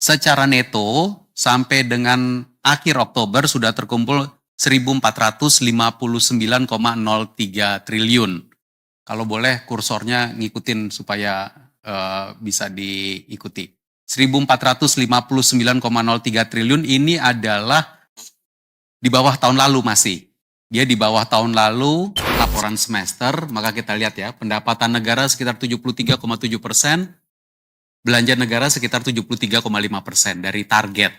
Secara neto, sampai dengan akhir Oktober sudah terkumpul 1.459,03 triliun. Kalau boleh kursornya ngikutin supaya bisa diikuti. 1.459,03 triliun ini adalah di bawah tahun lalu masih. Dia di bawah tahun lalu, laporan semester, maka kita lihat ya, pendapatan negara sekitar 73,7%, belanja negara sekitar 73,5% dari target.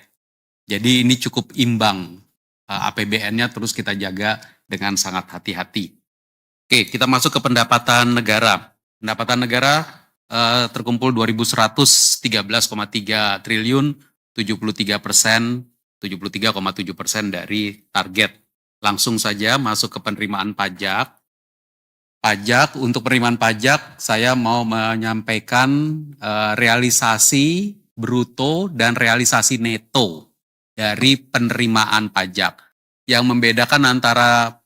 Jadi ini cukup imbang. APBN-nya terus kita jaga dengan sangat hati-hati. Oke, kita masuk ke pendapatan negara. Pendapatan negara terkumpul 2.113,3 triliun, 73%, 73,7% dari target. Langsung saja masuk ke penerimaan pajak. Untuk penerimaan pajak, saya mau menyampaikan realisasi bruto dan realisasi neto dari penerimaan pajak. Yang membedakan antara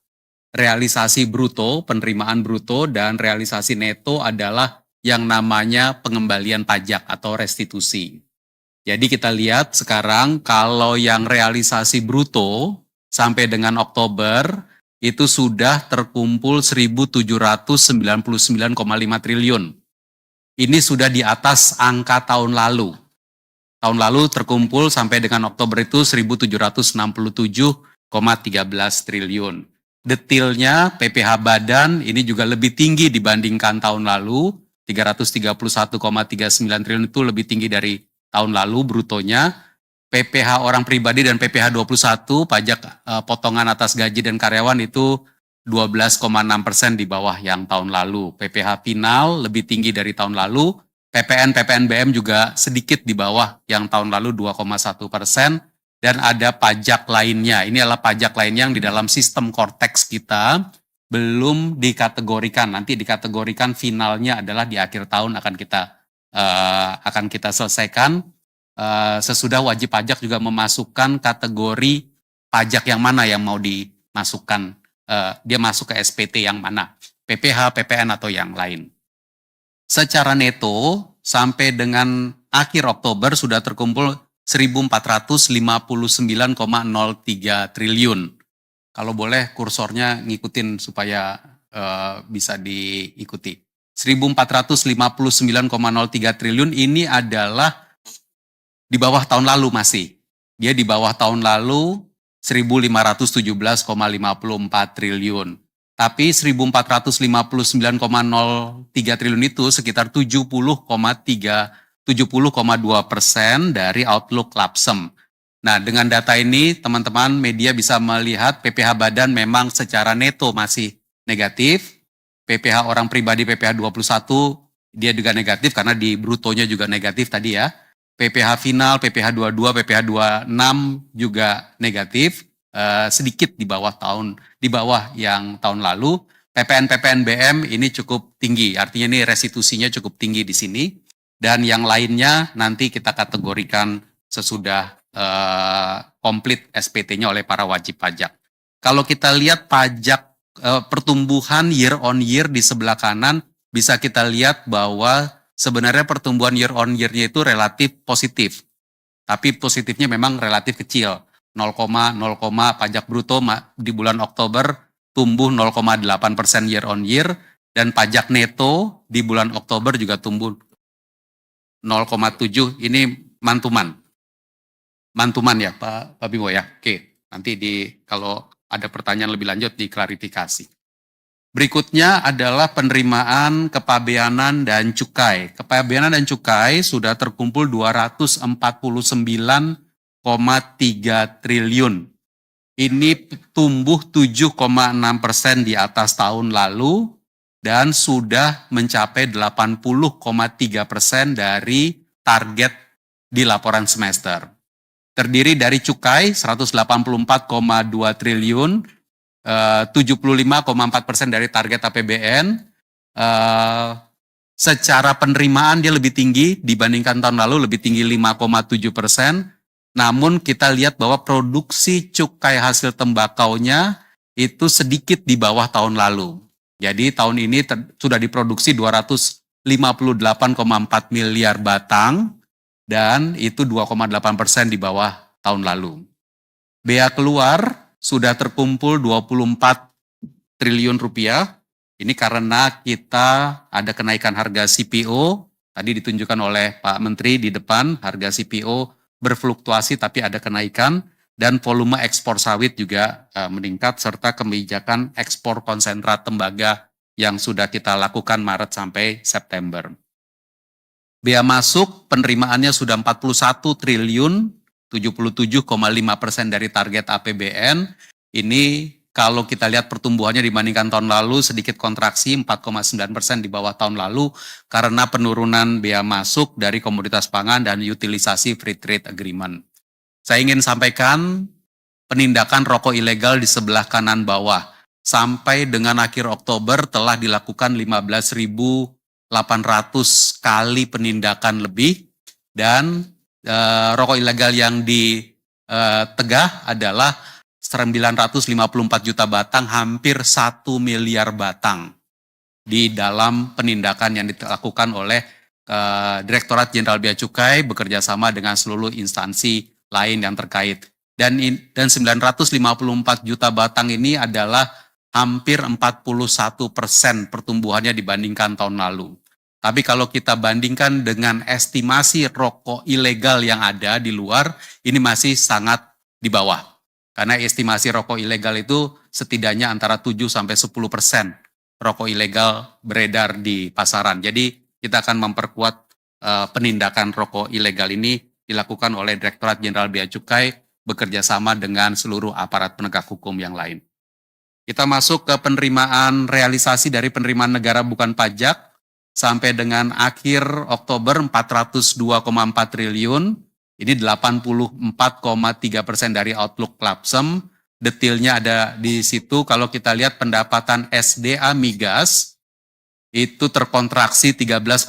realisasi bruto, penerimaan bruto, dan realisasi neto adalah yang namanya pengembalian pajak atau restitusi. Jadi kita lihat sekarang kalau yang realisasi bruto sampai dengan Oktober itu sudah terkumpul 1.799,5 triliun. Ini sudah di atas angka tahun lalu. Tahun lalu terkumpul sampai dengan Oktober itu 1.767,13 triliun. Detailnya PPh Badan ini juga lebih tinggi dibandingkan tahun lalu, 331,39 triliun itu lebih tinggi dari tahun lalu brutonya. PPh orang pribadi dan PPh 21 pajak potongan atas gaji dan karyawan itu 12,6% di bawah yang tahun lalu. PPh final lebih tinggi dari tahun lalu. PPN, PPNBM juga sedikit di bawah yang tahun lalu 2,1%. Dan ada pajak lainnya. Ini adalah pajak lainnya yang di dalam sistem Cortex kita belum dikategorikan. Nanti dikategorikan finalnya adalah di akhir tahun akan kita selesaikan. Sesudah wajib pajak juga memasukkan kategori pajak yang mana yang mau dimasukkan. Dia masuk ke SPT yang mana. PPh, PPN atau yang lain. Secara neto, sampai dengan akhir Oktober sudah terkumpul 1.459,03 triliun. Kalau boleh kursornya ngikutin supaya bisa diikuti. 1.459,03 triliun ini adalah di bawah tahun lalu masih. Dia di bawah tahun lalu 1.517,54 triliun. Tapi 1.459,03 triliun itu sekitar 70,2% dari outlook Lapsem. Nah, dengan data ini teman-teman media bisa melihat PPh Badan memang secara neto masih negatif. PPh orang pribadi PPh 21 dia juga negatif karena di brutonya juga negatif tadi ya. PPh final, PPh 22, PPh 26 juga negatif, sedikit di bawah yang tahun lalu. PPN, PPNBM ini cukup tinggi, artinya ini restitusinya cukup tinggi di sini. Dan yang lainnya nanti kita kategorikan sesudah komplit SPT-nya oleh para wajib pajak. Kalau kita lihat pajak pertumbuhan year on year di sebelah kanan, bisa kita lihat bahwa sebenarnya pertumbuhan year on year-nya itu relatif positif. Tapi positifnya memang relatif kecil. 0,0 pajak bruto di bulan Oktober tumbuh 0,8% year on year. Dan pajak neto di bulan Oktober juga tumbuh 0,7. Ini mantuman ya Pak Bimo ya. Oke, nanti kalau ada pertanyaan lebih lanjut diklarifikasi. Berikutnya adalah penerimaan kepabeanan dan cukai. Kepabeanan dan cukai sudah terkumpul 249,3 triliun. Ini tumbuh 7,6% di atas tahun lalu dan sudah mencapai 80,3% dari target di laporan semester. Terdiri dari cukai 184,2 triliun, 75,4% dari target APBN. Secara penerimaan dia lebih tinggi dibandingkan tahun lalu, lebih tinggi 5,7%. Namun kita lihat bahwa produksi cukai hasil tembakaunya itu sedikit di bawah tahun lalu. Jadi tahun ini sudah diproduksi 258,4 miliar batang, dan itu 2,8% di bawah tahun lalu. Bea keluar sudah terkumpul 24 triliun rupiah. Ini karena kita ada kenaikan harga CPO, tadi ditunjukkan oleh Pak Menteri di depan, harga CPO berfluktuasi tapi ada kenaikan, dan volume ekspor sawit juga meningkat, serta kebijakan ekspor konsentrat tembaga yang sudah kita lakukan Maret sampai September. Bea masuk penerimaannya sudah 41 triliun, 77,5% dari target APBN. Ini kalau kita lihat pertumbuhannya dibandingkan tahun lalu sedikit kontraksi 4,9% di bawah tahun lalu karena penurunan bea masuk dari komoditas pangan dan utilisasi free trade agreement. Saya ingin sampaikan penindakan rokok ilegal di sebelah kanan bawah. Sampai dengan akhir Oktober telah dilakukan 15.800 kali penindakan lebih, dan rokok ilegal yang ditegah adalah 954 juta batang, hampir 1 miliar batang di dalam penindakan yang dilakukan oleh Direktorat Jenderal Bea Cukai bekerja sama dengan seluruh instansi lain yang terkait. Dan 954 juta batang ini adalah hampir 41% pertumbuhannya dibandingkan tahun lalu. Tapi kalau kita bandingkan dengan estimasi rokok ilegal yang ada di luar, ini masih sangat di bawah. Karena estimasi rokok ilegal itu setidaknya antara 7-10% rokok ilegal beredar di pasaran. Jadi kita akan memperkuat penindakan rokok ilegal ini dilakukan oleh Direktorat Jenderal Bea Cukai bekerja sama dengan seluruh aparat penegak hukum yang lain. Kita masuk ke penerimaan realisasi dari penerimaan negara bukan pajak sampai dengan akhir Oktober 402,4 triliun. Ini 84,3% dari outlook Klapsem. Detailnya ada di situ. Kalau kita lihat pendapatan SDA migas itu terkontraksi 13,2%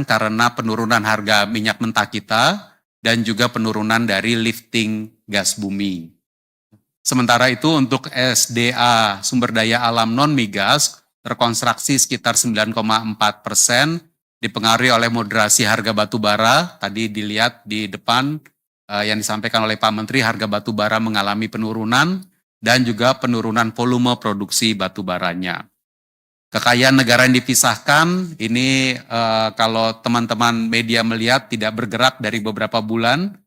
karena penurunan harga minyak mentah kita dan juga penurunan dari lifting gas bumi. Sementara itu untuk SDA sumber daya alam non migas terkontraksi sekitar 9,4%, dipengaruhi oleh moderasi harga batu bara. Tadi dilihat di depan yang disampaikan oleh Pak Menteri, harga batu bara mengalami penurunan dan juga penurunan volume produksi batu baranya. Kekayaan negara yang dipisahkan, ini kalau teman-teman media melihat tidak bergerak dari beberapa bulan,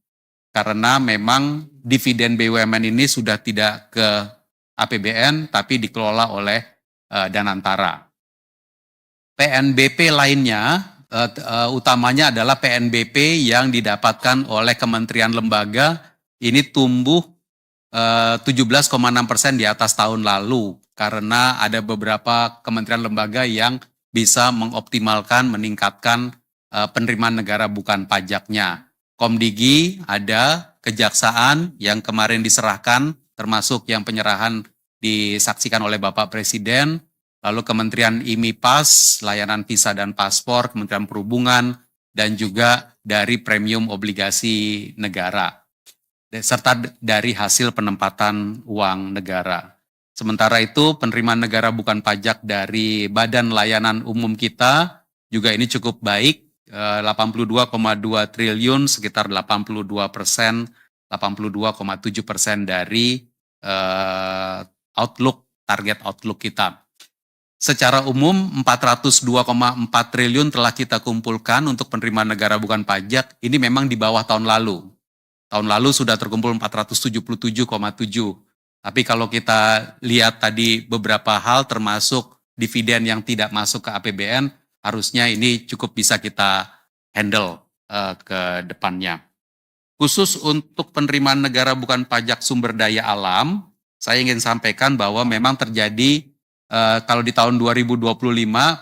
karena memang dividen BUMN ini sudah tidak ke APBN, tapi dikelola oleh Danantara. PNBP lainnya, utamanya adalah PNBP yang didapatkan oleh kementerian lembaga, ini tumbuh 17,6% di atas tahun lalu, karena ada beberapa kementerian lembaga yang bisa mengoptimalkan, meningkatkan penerimaan negara bukan pajaknya. Komdigi ada, Kejaksaan yang kemarin diserahkan, termasuk yang penyerahan disaksikan oleh Bapak Presiden, lalu Kementerian IMIPAS, layanan visa dan paspor, Kementerian Perhubungan, dan juga dari premium obligasi negara, serta dari hasil penempatan uang negara. Sementara itu penerimaan negara bukan pajak dari Badan Layanan Umum kita juga ini cukup baik, 82,2 triliun, sekitar 82%, 82,7% dari target outlook kita. Secara umum 402,4 triliun telah kita kumpulkan untuk penerimaan negara bukan pajak, ini memang di bawah tahun lalu. Tahun lalu sudah terkumpul 477,7. Tapi kalau kita lihat tadi beberapa hal termasuk dividen yang tidak masuk ke APBN, harusnya ini cukup bisa kita handle ke depannya. Khusus untuk penerimaan negara bukan pajak sumber daya alam, saya ingin sampaikan bahwa memang terjadi kalau di tahun 2025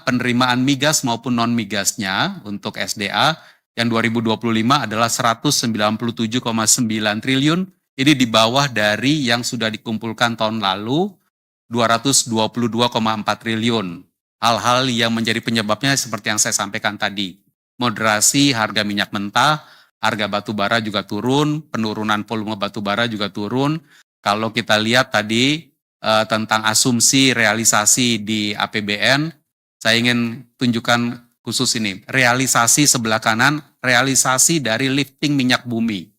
penerimaan migas maupun non-migasnya untuk SDA yang 2025 adalah 197,9 triliun, ini di bawah dari yang sudah dikumpulkan tahun lalu 222,4 triliun. Hal-hal yang menjadi penyebabnya seperti yang saya sampaikan tadi. Moderasi harga minyak mentah, harga batu bara juga turun, penurunan volume batu bara juga turun. Kalau kita lihat tadi tentang asumsi realisasi di APBN, saya ingin tunjukkan khusus ini. Realisasi sebelah kanan, realisasi dari lifting minyak bumi.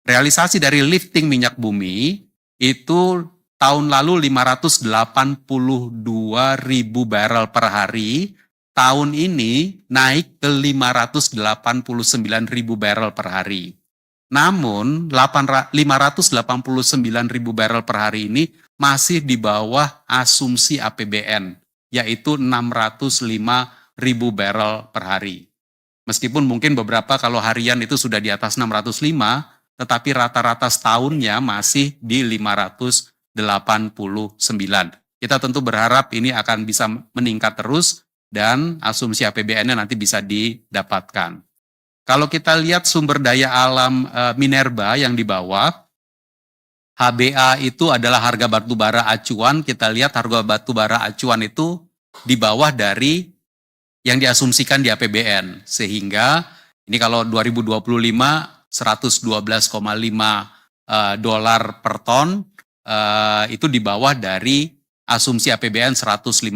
Realisasi dari lifting minyak bumi itu tahun lalu 582.000 barrel per hari, tahun ini naik ke 589.000 barrel per hari. Namun 589.000 barrel per hari ini masih di bawah asumsi APBN, yaitu 605.000 barrel per hari. Meskipun mungkin beberapa kalau harian itu sudah di atas 605, tetapi rata-rata setahunnya masih di 589. Kita tentu berharap ini akan bisa meningkat terus dan asumsi APBN-nya nanti bisa didapatkan. Kalau kita lihat sumber daya alam minerba yang di bawah, HBA itu adalah harga batubara acuan. Kita lihat harga batubara acuan itu di bawah dari yang diasumsikan di APBN. Sehingga ini kalau 2025 $112,5 per ton, itu di bawah dari asumsi APBN $115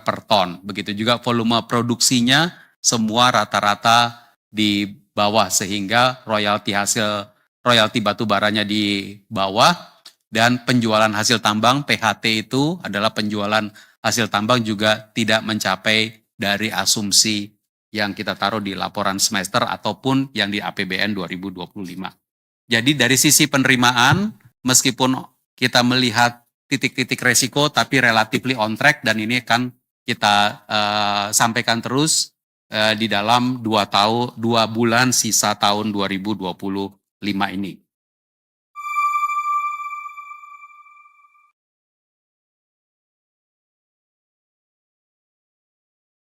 per ton. Begitu juga volume produksinya semua rata-rata di bawah, sehingga royalti batu baranya di bawah, dan penjualan hasil tambang PHT itu adalah penjualan hasil tambang juga tidak mencapai dari asumsi yang kita taruh di laporan semester ataupun yang di APBN 2025. Jadi dari sisi penerimaan, meskipun kita melihat titik-titik resiko, tapi relatively on track, dan ini kan kita sampaikan terus di dalam 2 bulan sisa tahun 2025 ini.